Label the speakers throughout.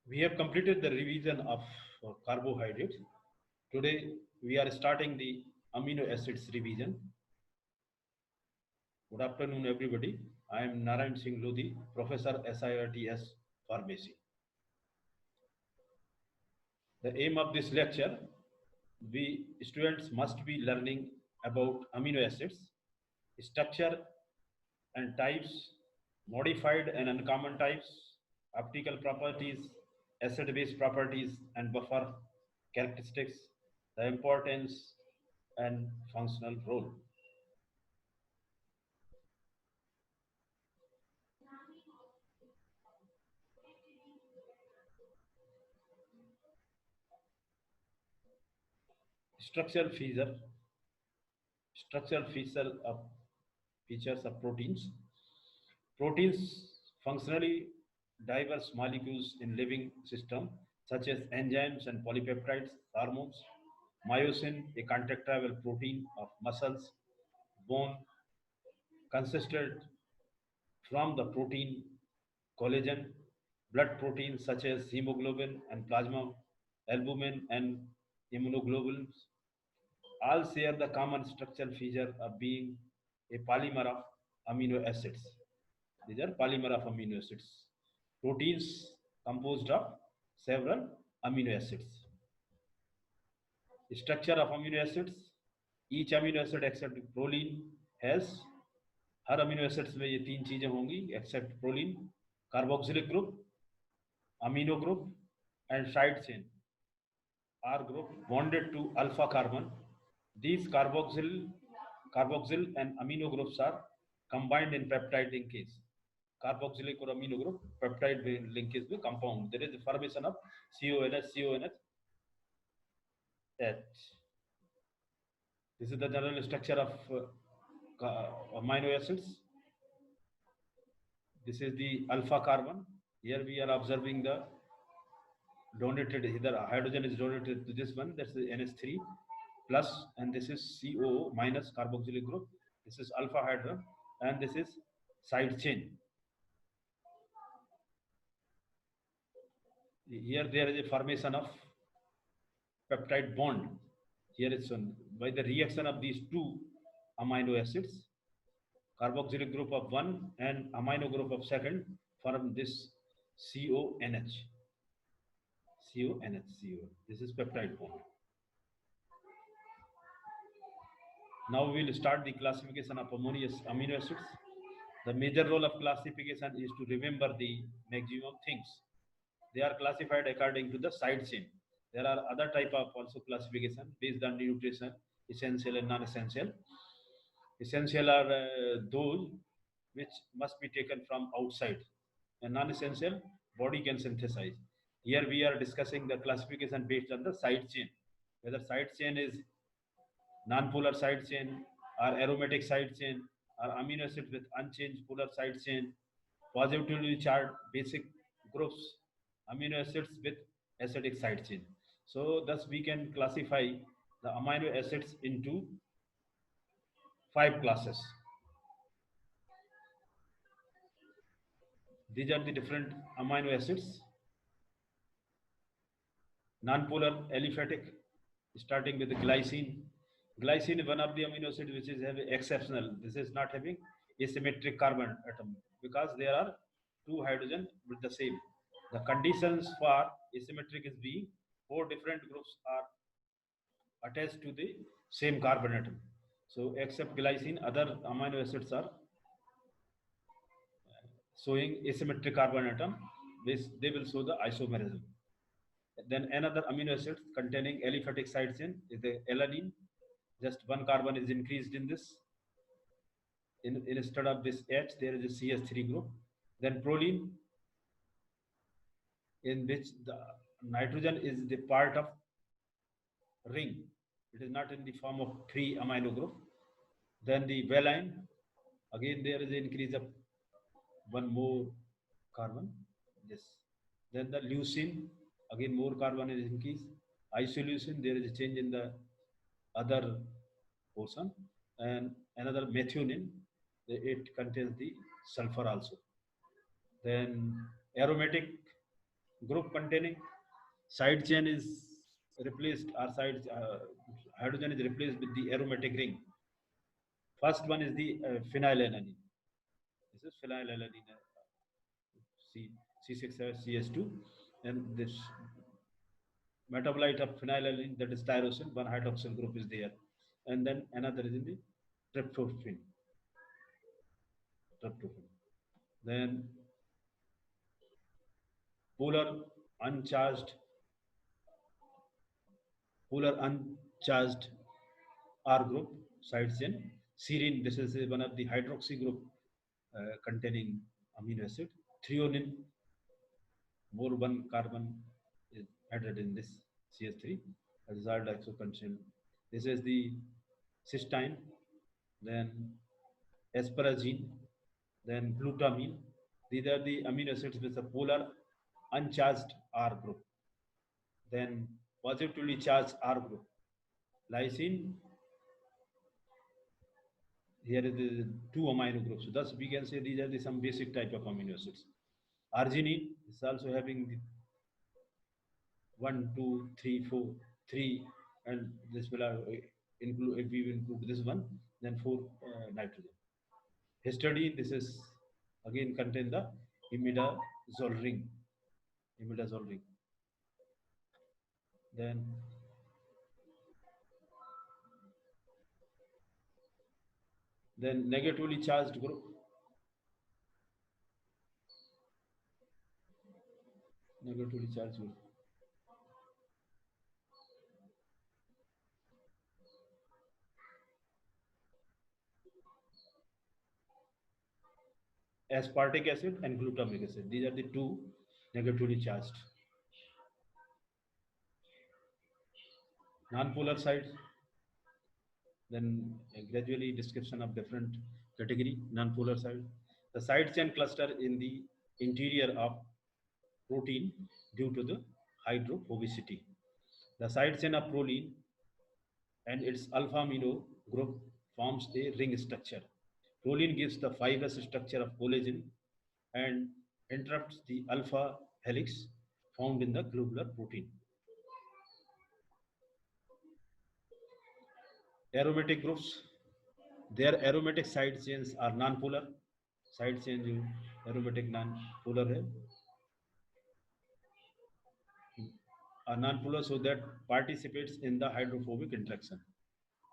Speaker 1: We have completed the revision of carbohydrates. Today we are starting the amino acids revision. Good afternoon, everybody. I am Narayan Singh Lodi, Professor SIRTS Pharmacy. The aim of this lecture, we students must be learning about amino acids, structure and types, modified and uncommon types, optical properties, acid-base properties and buffer characteristics, the importance and functional role. Structural feature, structural features of proteins. Proteins functionally diverse molecules in living system such as enzymes and polypeptides, hormones, myosin, a contractile protein of muscles, bone, consisted from the protein collagen, blood proteins such as hemoglobin and plasma, albumin and immunoglobulins all share the common structural feature of being a polymer of amino acids. These are polymer of amino acids. Proteins composed of several amino acids. Structure of amino acids. Each amino acid except proline has हर amino acids में ये तीन चीजें होंगी except proline carboxylic group amino group and side chain R group bonded to alpha carbon. These carboxyl and amino groups are combined in peptide linkage. Carboxylic or amino group peptide linkage with compound. There is the formation of CONH. This is the general structure of amino acids. This is the alpha carbon. Here we are observing the donated, either hydrogen is donated to this one, that's the NH3 plus, and this is CO minus carboxylic group. This is alpha hydrogen, and this is side chain. Here there is a formation of peptide bond. Here it's on by the reaction of these two amino acids, carboxylic group of one and amino group of second form this CONH. This is peptide bond. Now we will start the classification of amino acids. The major role of classification is to remember the maximum things. They are classified according to the side chain. There are other type of also classification based on nutrition, essential and non-essential. Essential are those which must be taken from outside, and non-essential body can synthesize. Here we are discussing the classification based on the side chain, whether side chain is non-polar side chain or aromatic side chain or amino acid with unchanged polar side chain, positively charged basic groups, amino acids with acidic side chain. So thus we can classify the amino acids into 5 classes. These are the different amino acids. Non-polar aliphatic, starting with the glycine. Glycine is one of the amino acids which is having exceptional. This is not having asymmetric carbon atom because there are two hydrogen with the same. The conditions for asymmetric is being 4 different groups are attached to the same carbon atom. So except glycine, other amino acids are showing asymmetric carbon atom. They will show the isomerism. Then another amino acid containing aliphatic side chain is the alanine. Just one carbon is increased in this. Instead of this H, there is a CH3 group. Then proline, in which the nitrogen is the part of ring. It is not in the form of 3 amino group. Then the valine, again there is an increase of one more carbon. Yes. Then the leucine, again more carbon is increased. Isoleucine, there is a change in the other portion. And another methionine, it contains the sulfur also. Then aromatic group containing side chain is replaced, or hydrogen is replaced with the aromatic ring. First one is the phenylalanine. This is phenylalanine, C6CS2, and this metabolite of phenylalanine, that is tyrosine, one hydroxyl group is there, and then another is in the tryptophan. Then polar uncharged R group, side chain. Serine, this is one of the hydroxy group containing amino acid. Threonine, more one carbon is added in this CH3, azidoxycontin. This is the cysteine, then asparagine, then glutamine. These are the amino acids with a polar uncharged R group. Then positively charged R group. Lysine, here is the two amino groups. So thus we can say these are the some basic type of amino acids. Arginine is also having the 1, 2, 3, 4, 3, and this will include, if we include this one, then 4 nitrogen. Histidine, this is again contain the imidazole ring. Then negatively charged group. Aspartic acid and glutamic acid. These are the two negatively charged. Non-polar sides. Then gradually description of different category. Non-polar side. The side chain cluster in the interior of protein due to the hydrophobicity. The side chain of proline and its alpha amino group forms a ring structure. Proline gives the fibrous structure of collagen and interrupts the alpha helix found in the globular protein. Aromatic groups, their aromatic side chains are non-polar. Side chain जो aromatic non-polar है, are non-polar, so that participates in the hydrophobic interaction.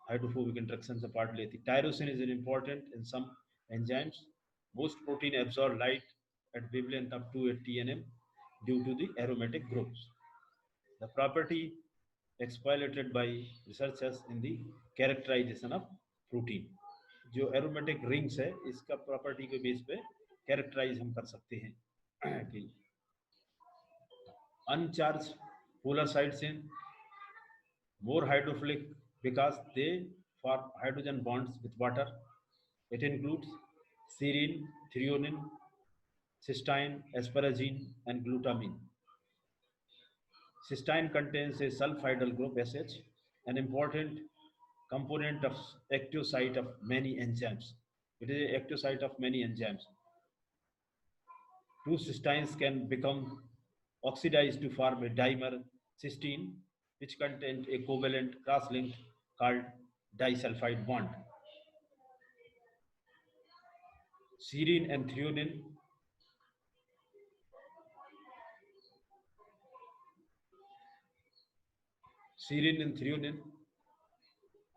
Speaker 1: Hydrophobic interaction से part लेती. Tyrosine is important in some enzymes. Most protein absorb light at wavelength of 280 nm due to the aromatic groups. The property exploited by researchers in the characterization of protein. जो aromatic rings है इसका property के base पे characterise हम कर सकते हैं कि अनचार्ज polar side chain more hydrophilic because they form hydrogen bonds with water. It includes serine, threonine, cysteine, asparagine, and glutamine. Cysteine contains a sulfhydryl group SH, an important component of active site of many enzymes. It is an active site of many enzymes. Two cysteines can become oxidized to form a dimer cysteine, which contains a covalent cross-link called disulfide bond. Serine and threonine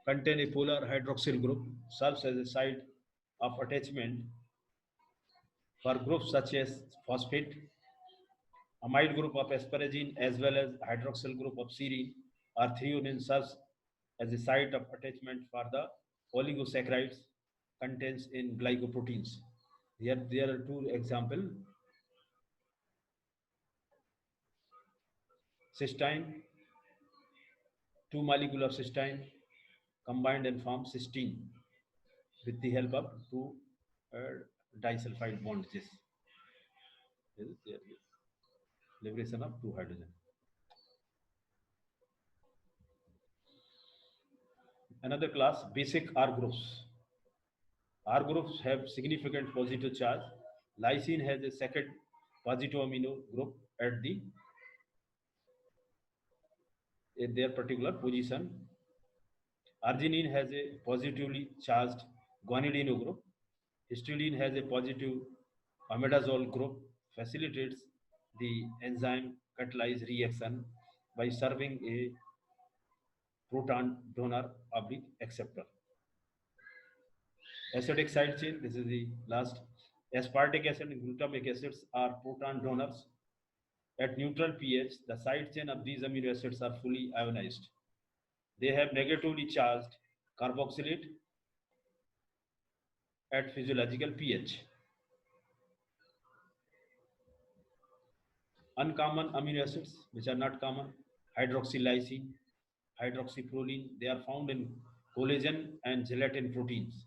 Speaker 1: contain a polar hydroxyl group, serves as a site of attachment for groups such as phosphate, amide group of asparagine, as well as hydroxyl group of serine or threonine serves as a site of attachment for the oligosaccharides contains in glycoproteins. Here there are two examples. Cysteine, two molecules of cysteine combined and form cysteine with the help of two disulfide bonds. This is the liberation of two hydrogen. Another class, basic R groups. R groups have significant positive charge. Lysine has a second positive amino group at their particular position. Arginine has a positively charged guanidino group. Histidine has a positive imidazole group, facilitates the enzyme catalyze reaction by serving a proton donor oblique acceptor. Acidic side chain, this is the last. Aspartic acid and glutamic acids are proton donors. At neutral pH, the side chain of these amino acids are fully ionized. They have negatively charged carboxylate at physiological pH. Uncommon amino acids, which are not common, hydroxylysine, hydroxyproline, they are found in collagen and gelatin proteins.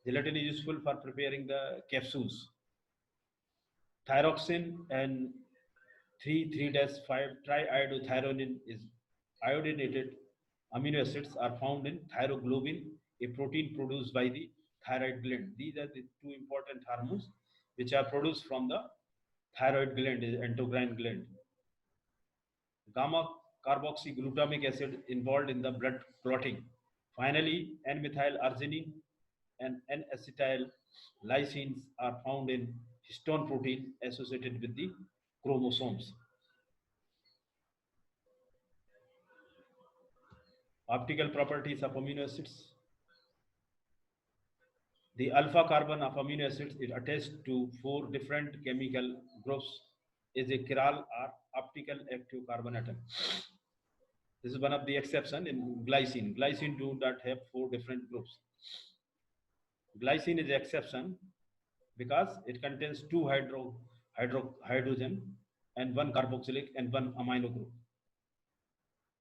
Speaker 1: Gelatin is useful for preparing the capsules. Thyroxine and 3,3-5 triiodothyronine is iodinated amino acids are found in thyroglobin, a protein produced by the thyroid gland. These are the two important hormones which are produced from the thyroid gland, endocrine gland. Gamma carboxyglutamic acid involved in the blood clotting. Finally, N-methyl-arginine and N-acetyl lysines are found in histone protein associated with the chromosomes. Optical properties of amino acids. The alpha carbon of amino acids is attached to 4 different chemical groups is a chiral or optical active carbon atom. This is one of the exception in glycine. Glycine do not have 4 different groups. Glycine is the exception because it contains 2 hydrogen and 1 carboxylic and 1 amino group.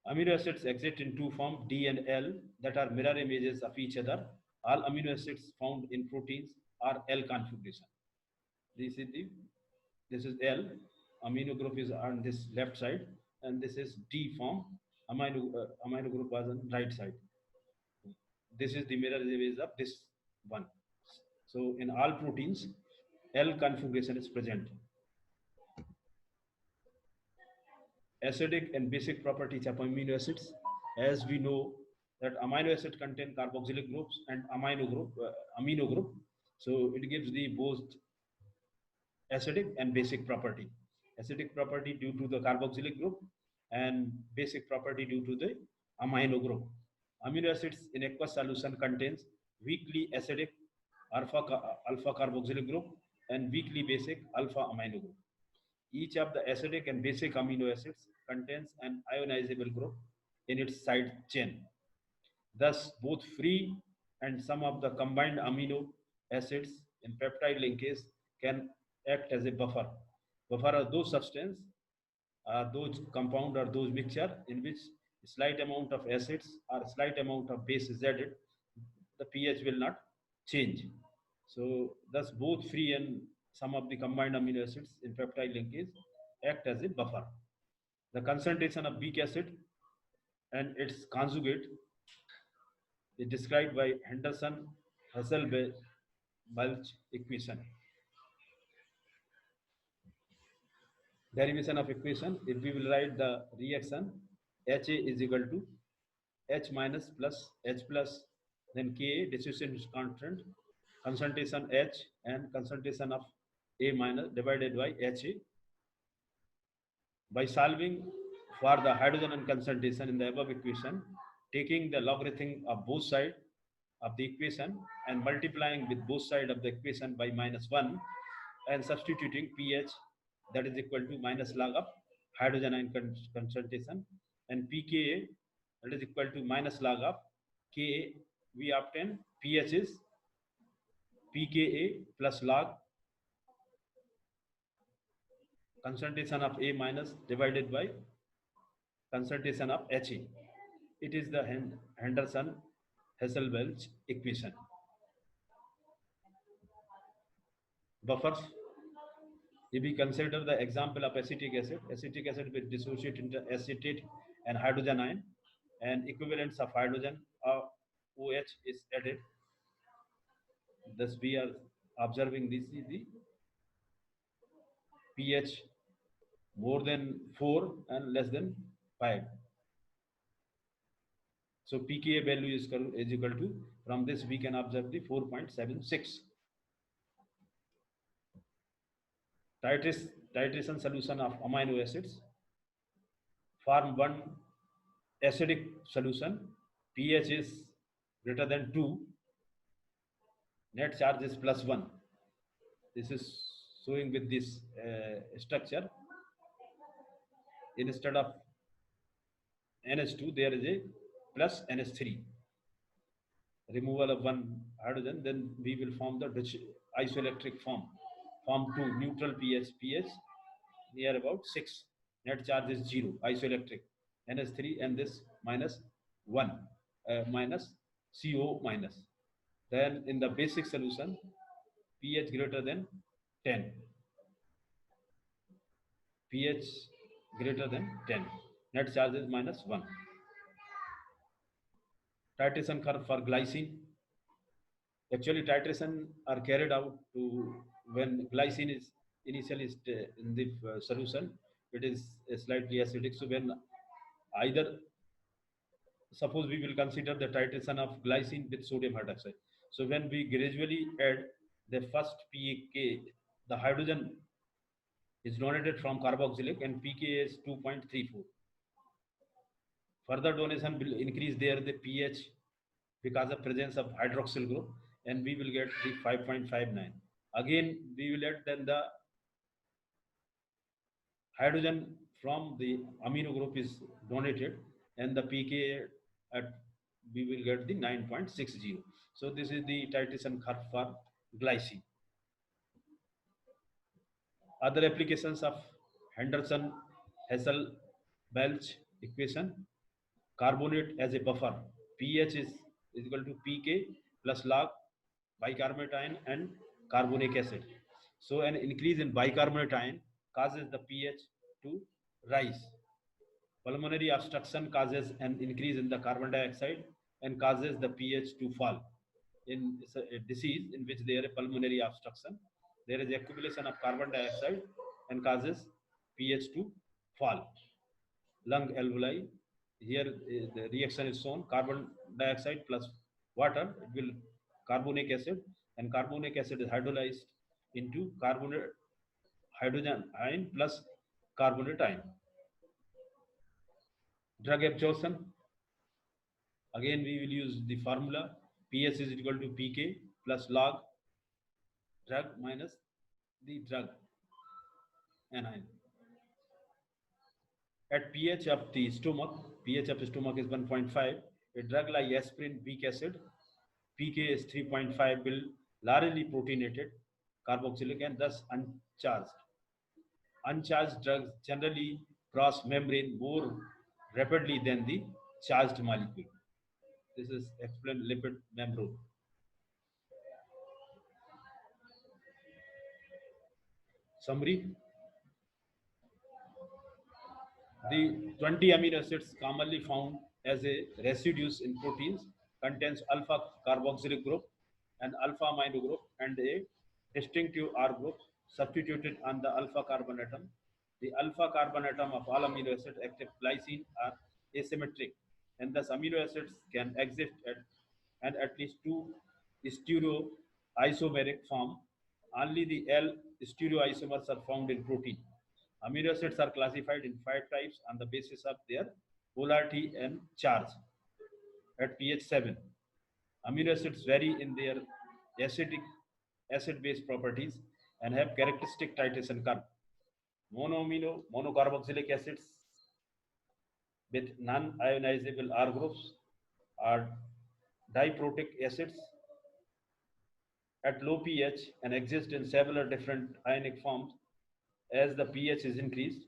Speaker 1: Amino acids exist in 2 forms, D and L, that are mirror images of each other. All amino acids found in proteins are L configuration. This is L. Amino group is on this left side, and this is D form. Amino group was on right side. This is the mirror image of this one. So in all proteins, L configuration is present. Acidic and basic properties of amino acids. As we know that amino acid contain carboxylic groups and amino group. So it gives the both acidic and basic property. Acidic property due to the carboxylic group and basic property due to the amino group. Amino acids in aqueous solution contains weakly acidic alpha carboxylic group and weakly basic alpha amino group. Each of the acidic and basic amino acids contains an ionizable group in its side chain. Thus, both free and some of the combined amino acids in peptide linkage can act as a buffer. Buffer are those substances, those compound or those mixture in which slight amount of acids or slight amount of base is added, the pH will not change. So, thus both free and some of the combined amino acids in peptide linkage act as a buffer. The concentration of weak acid and its conjugate is described by Henderson-Hasselbalch equation. Derivation of equation, if we will write the reaction, HA is equal to H minus plus H plus, then Ka, dissociation constant, concentration H and concentration of A minus divided by HA. By solving for the hydrogen and concentration in the above equation, taking the logarithm of both sides of the equation and multiplying with both sides of the equation by -1 and substituting pH, that is equal to minus log of hydrogen ion concentration, and pKa, that is equal to minus log of Ka, we obtain pH is pKa plus log concentration of A minus divided by concentration of Ha. It is the Henderson-Hasselbalch equation. Buffers. If we consider the example of acetic acid will dissociate into acetate and hydrogen ion, and equivalents of hydrogen or OH is added. Thus we are observing this is the pH more than 4 and less than 5. So pKa value is equal to, from this we can observe the 4.76. Titration solution of amino acids form one acidic solution. pH is greater than 2, net charge is +1. This is showing with this structure. Instead of NH2 there is a plus NH3. Removal of one hydrogen, then we will form the isoelectric form 2, neutral pH near about 6, net charge is 0, isoelectric, NH3, and this -1, minus CO minus. Then in the basic solution, pH greater than 10, pH greater than 10, net charge is -1. Titration curve for glycine. Actually, titration are carried out to when glycine is initially in the solution, it is slightly acidic. So when either, suppose we will consider the titration of glycine with sodium hydroxide. So when we gradually add the first pK, the hydrogen is donated from carboxylic and pK is 2.34. Further donation will increase there the pH because of presence of hydroxyl group, and we will get the 5.59. Again, we will add then the hydrogen from the amino group is donated, and the pK at we will get the 9.60. So this is the titration curve for glycine. Other applications of Henderson-Hasselbalch equation: carbonate as a buffer. pH is equal to pK plus log bicarbonate ion and carbonic acid. So an increase in bicarbonate ion causes the pH to rise. Pulmonary obstruction causes an increase in the carbon dioxide and causes the pH to fall. In a disease in which there is pulmonary obstruction, there is accumulation of carbon dioxide and causes pH to fall. Lung alveoli, here the reaction is shown: carbon dioxide plus water, it will carbonic acid, and carbonic acid is hydrolyzed into carbonate hydrogen ion plus carbonate ion. Drug absorption, again we will use the formula: pH is equal to pK plus log drug minus the drug anion. At pH of the stomach, pH of the stomach is 1.5, a drug like aspirin, weak acid, pK is 3.5, will largely proteinated carboxylic and thus uncharged. Uncharged drugs generally cross membrane more rapidly than the charged molecule. This is explained lipid membrane. Summary: the 20 amino acids commonly found as a residues in proteins contains alpha carboxylic group, an alpha amino group, and a distinctive R group substituted on the alpha carbon atom. The alpha carbon atom of all amino acids except glycine are asymmetric, and thus amino acids can exist at least two stereoisomeric form. Only the L stereoisomers are found in protein. Amino acids are classified in 5 types on the basis of their polarity and charge. At pH 7, amino acids vary in their acid-base properties and have characteristic titration curve. Monocarboxylic acids with non-ionizable R groups are diprotic acids at low pH and exist in several different ionic forms. As the pH is increased,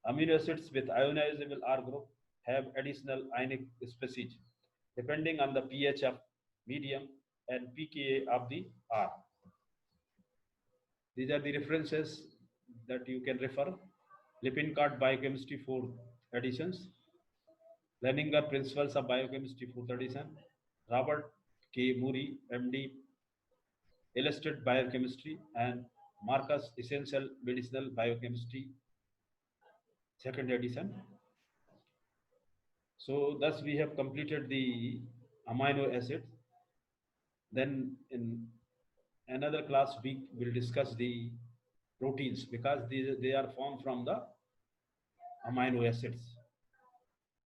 Speaker 1: amino acids with ionizable R group have additional ionic species depending on the pH of medium and pKa of the R. These are the references that you can refer: Lippincott Biochemistry 4th editions, Leininger Principles of Biochemistry 4th edition, Robert K. Murray, MD, Illustrated Biochemistry, and Marcus Essential Medicinal Biochemistry, second edition. So thus we have completed the amino acids. Then in another class we will discuss the proteins, because they are formed from the amino acids.